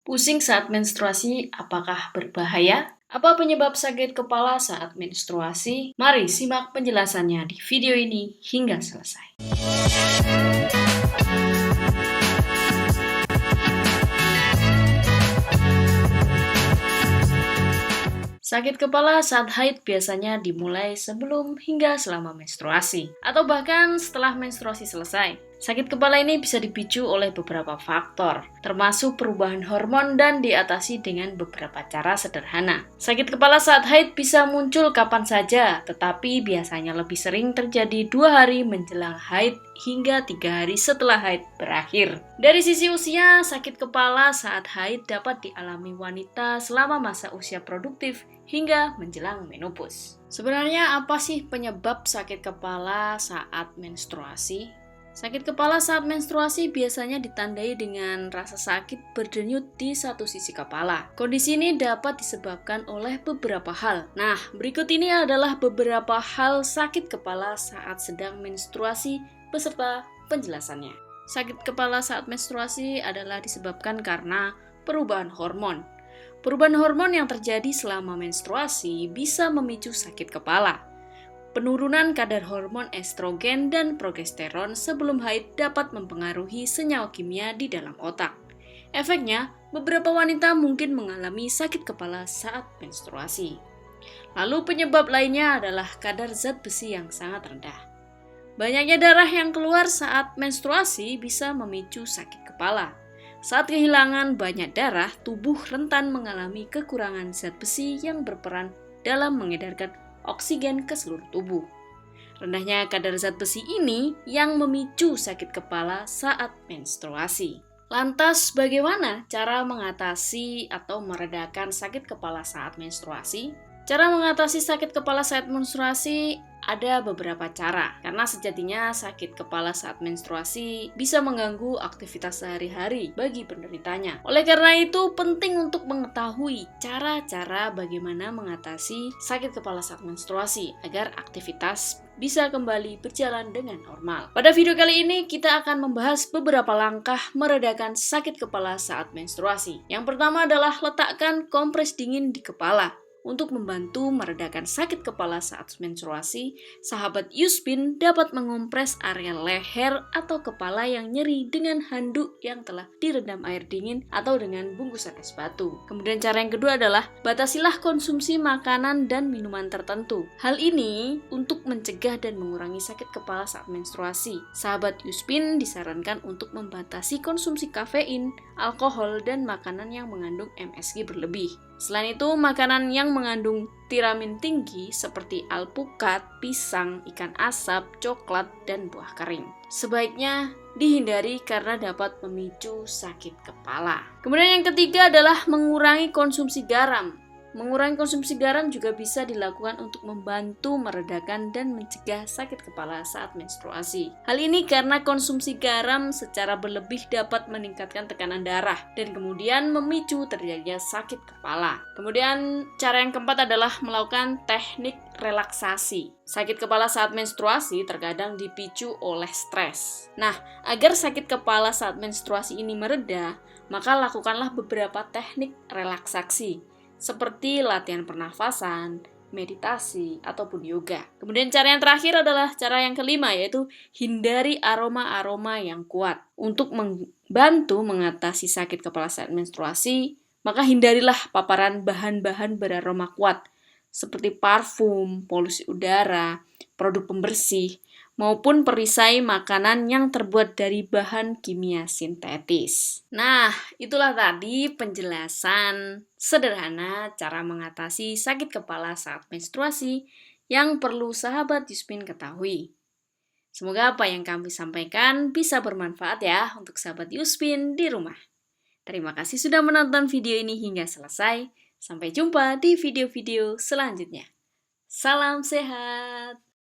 Pusing saat menstruasi, apakah berbahaya? Apa penyebab sakit kepala saat menstruasi? Mari simak penjelasannya di video ini hingga selesai. Sakit kepala saat haid biasanya dimulai sebelum hingga selama menstruasi, atau bahkan setelah menstruasi selesai. Sakit kepala ini bisa dipicu oleh beberapa faktor, termasuk perubahan hormon dan diatasi dengan beberapa cara sederhana. Sakit kepala saat haid bisa muncul kapan saja, tetapi biasanya lebih sering terjadi 2 hari menjelang haid hingga 3 hari setelah haid berakhir. Dari sisi usia, sakit kepala saat haid dapat dialami wanita selama masa usia produktif hingga menjelang menopause. Sebenarnya apa sih penyebab sakit kepala saat menstruasi? Sakit kepala saat menstruasi biasanya ditandai dengan rasa sakit berdenyut di satu sisi kepala. Kondisi ini dapat disebabkan oleh beberapa hal. Nah, berikut ini adalah beberapa hal sakit kepala saat sedang menstruasi beserta penjelasannya. Sakit kepala saat menstruasi adalah disebabkan karena perubahan hormon. Perubahan hormon yang terjadi selama menstruasi bisa memicu sakit kepala. Penurunan kadar hormon estrogen dan progesteron sebelum haid dapat mempengaruhi senyawa kimia di dalam otak. Efeknya, beberapa wanita mungkin mengalami sakit kepala saat menstruasi. Lalu penyebab lainnya adalah kadar zat besi yang sangat rendah. Banyaknya darah yang keluar saat menstruasi bisa memicu sakit kepala. Saat kehilangan banyak darah, tubuh rentan mengalami kekurangan zat besi yang berperan dalam mengedarkan oksigen ke seluruh tubuh. Rendahnya kadar zat besi ini yang memicu sakit kepala saat menstruasi. Lantas, bagaimana cara mengatasi atau meredakan sakit kepala saat menstruasi? Cara mengatasi sakit kepala saat menstruasi ada beberapa cara, karena sejatinya sakit kepala saat menstruasi bisa mengganggu aktivitas sehari-hari bagi penderitanya. Oleh karena itu, penting untuk mengetahui cara-cara bagaimana mengatasi sakit kepala saat menstruasi agar aktivitas bisa kembali berjalan dengan normal. Pada video kali ini, kita akan membahas beberapa langkah meredakan sakit kepala saat menstruasi. Yang pertama adalah letakkan kompres dingin di kepala. Untuk membantu meredakan sakit kepala saat menstruasi, sahabat Yuspin dapat mengompres area leher atau kepala yang nyeri dengan handuk yang telah direndam air dingin atau dengan bungkusan es batu. Kemudian cara yang kedua adalah batasilah konsumsi makanan dan minuman tertentu. Hal ini untuk mencegah dan mengurangi sakit kepala saat menstruasi. Sahabat Yuspin disarankan untuk membatasi konsumsi kafein, alkohol, dan makanan yang mengandung MSG berlebih. Selain itu, makanan yang mengandung tiramin tinggi seperti alpukat, pisang, ikan asap, coklat, dan buah kering sebaiknya dihindari karena dapat memicu sakit kepala. Kemudian yang ketiga adalah mengurangi konsumsi garam. Mengurangi konsumsi garam juga bisa dilakukan untuk membantu meredakan dan mencegah sakit kepala saat menstruasi. Hal ini karena konsumsi garam secara berlebih dapat meningkatkan tekanan darah dan kemudian memicu terjadinya sakit kepala. Kemudian cara yang keempat adalah melakukan teknik relaksasi. Sakit kepala saat menstruasi terkadang dipicu oleh stres. Nah, agar sakit kepala saat menstruasi ini mereda, maka lakukanlah beberapa teknik relaksasi seperti latihan pernafasan, meditasi, ataupun yoga. Kemudian cara yang terakhir adalah cara yang kelima, yaitu hindari aroma-aroma yang kuat. Untuk membantu mengatasi sakit kepala saat menstruasi, maka hindarilah paparan bahan-bahan beraroma kuat, seperti parfum, polusi udara, produk pembersih, maupun perisai makanan yang terbuat dari bahan kimia sintetis. Nah, itulah tadi penjelasan sederhana cara mengatasi sakit kepala saat menstruasi yang perlu sahabat Yuspin ketahui. Semoga apa yang kami sampaikan bisa bermanfaat ya untuk sahabat Yuspin di rumah. Terima kasih sudah menonton video ini hingga selesai. Sampai jumpa di video-video selanjutnya. Salam sehat!